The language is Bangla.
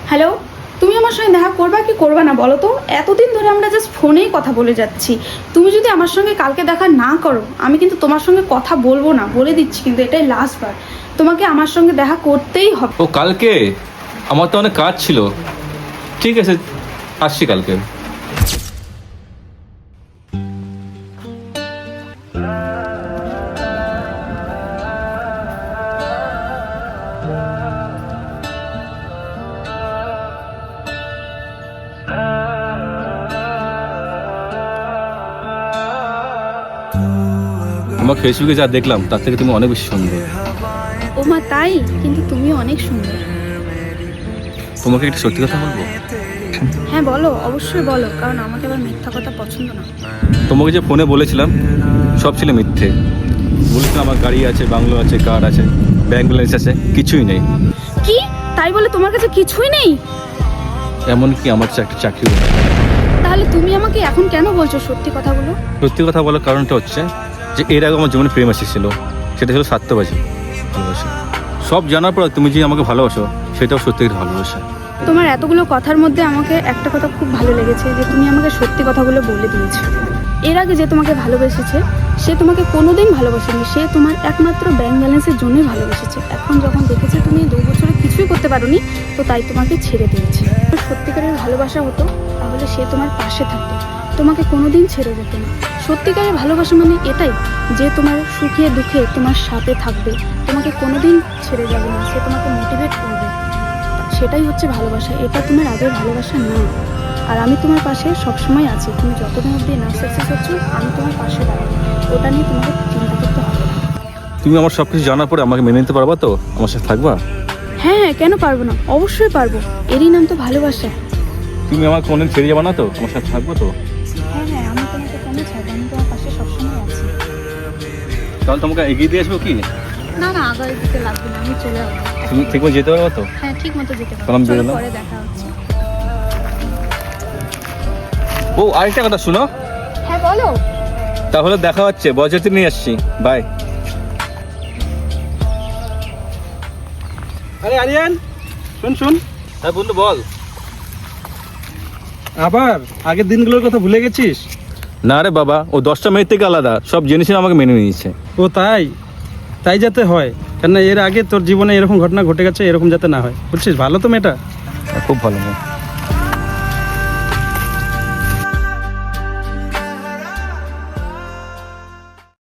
হ্যালো, তুমি আমার সঙ্গে দেখা করবা কি করবা না বলো তো? এতদিন ধরে আমরা জাস্ট ফোনেই কথা বলে যাচ্ছি। তুমি যদি আমার সঙ্গে কালকে দেখা না করো, আমি কিন্তু তোমার সঙ্গে কথা বলবো না, বলে দিচ্ছি, কিন্তু এটাই লাস্ট বার। তোমাকে আমার সঙ্গে দেখা করতেই হবে। ও কালকে? আমার তো অনেক কাজ ছিল। ঠিক আছে, আসছি কালকে। আমার ফেসবুকে যা দেখলাম তার থেকে তুমি অনেক বেশি সুন্দর। ও মা, তাই? কিন্তু তুমিও অনেক সুন্দর। তোমাকে একটা সত্যি কথা বলবো? হ্যাঁ বলো, অবশ্যই বলো, কারণ আমাকে আবার মিথ্যা কথা পছন্দ না। তোমাকে যে ফোনে বলেছিলাম সব ছিল মিথ্যে। বলেছিলাম আমার গাড়ি আছে, বাংলো আছে, কার আছে, ব্যাংক ব্যালেন্স আছে, কিছুই নেই। কি? তাই বলে তোমার কাছে কিছুই নেই? এমনকি আমার কাছে একটা চাকরিও নেই। তাহলে তুমি আমাকে এখন কেন বলছো সত্যি কথাগুলো? সত্যি কথা বলার কারণটা হচ্ছে যে এর আগে আমার জীবনে প্রেম এসেছিল, সেটা ছিল স্বার্থবাজি ভালোবাসা। সব জানার পর তুমি যে আমাকে ভালোবাসো সেটাও সত্যিই ভালোবাসা। তোমার এতগুলো কথার মধ্যে আমাকে একটা কথা খুব ভালো লেগেছে, যে তুমি আমাকে সত্যি কথাগুলো বলে দিয়েছো। এর আগে যে তোমাকে ভালোবেসেছে সে তোমাকে কোনোদিন ভালোবাসেনি, সে তোমার একমাত্র ব্যাংক ব্যালেন্সের জন্যই ভালোবেসেছে। এখন যখন দেখেছে তুমি 2 বছরে কিছুই করতে পারোনি, তো তাই তোমাকে ছেড়ে দিয়েছে। সত্যিকারের ভালোবাসা হতো তাহলে সে তোমার পাশে থাকতো, তোমাকে কোনোদিন ছেড়ে যেত না। সত্যিকারের ভালোবাসা মানে এটাই, যে তোমার সুখে দুঃখে তোমার সাথে থাকবে, তোমাকে কোনোদিন ছেড়ে যাবে না, সে তোমাকে মোটিভেট করবে। সেটাই হচ্ছে ভালোবাসা। এটা তোমার আগের ভালোবাসা না। আর আমি তোমার পাশে সবসময় আছি। তুমি যতদিন অবধি না সাকসেস হচ্ছ, আমি তোমার পাশে দাঁড়াবো। ওটা নিয়ে তোমাকে চিন্তা করতে হবে না। তুমি আমার সব কিছু জানার পরে আমাকে মেনে নিতে পারবা তো? আমার সাথে থাকবা? হ্যাঁ হ্যাঁ, কেন পারবো না? অবশ্যই পারবো। এরই নাম তো ভালোবাসা। তুমি আমাকে কোনোদিন ছেড়ে যাবা না তো? আমার সাথে থাকবো তো? হ্যাঁ হ্যাঁ, আমি তোমাকে কেন ছাড়বো? আমি তোমার পাশে সবসময় আছি। তাহলে তোমাকে এগিয়ে দিয়ে আসবো কি? না না, আগার দিকে লাগবে না, আমি চলে যাবো। তুমি ঠিক মতো যেতে পারবা তো? হ্যাঁ, ঠিক মতো যেতে তাহলে আমি পারবো। চলো, বেরোলাম। পরে দেখা হচ্ছে। ও আরেকটা কথা শুনো। হ্যাঁ বলো। তাহলে দেখা হচ্ছে, বরযাত্রী নিয়ে আসছি। বাই। আরে আরিয়ান, শুন শুন। হ্যাঁ বন্ধু বল। আবার আগের দিনগুলোর কথা ভুলে গেছিস? না রে বাবা, ও 10টা মেয়ের থেকে আলাদা, সব জেনেছিল আমাকে মেনে নিয়েছে। ও তাই? তাই যাতে হয়, কেননা এর আগে তোর জীবনে এরকম ঘটনা ঘটে গেছে, এরকম যাতে না হয়, বুঝছিস? ভালো তো মেয়েটা। খুব ভালো মেয়ে।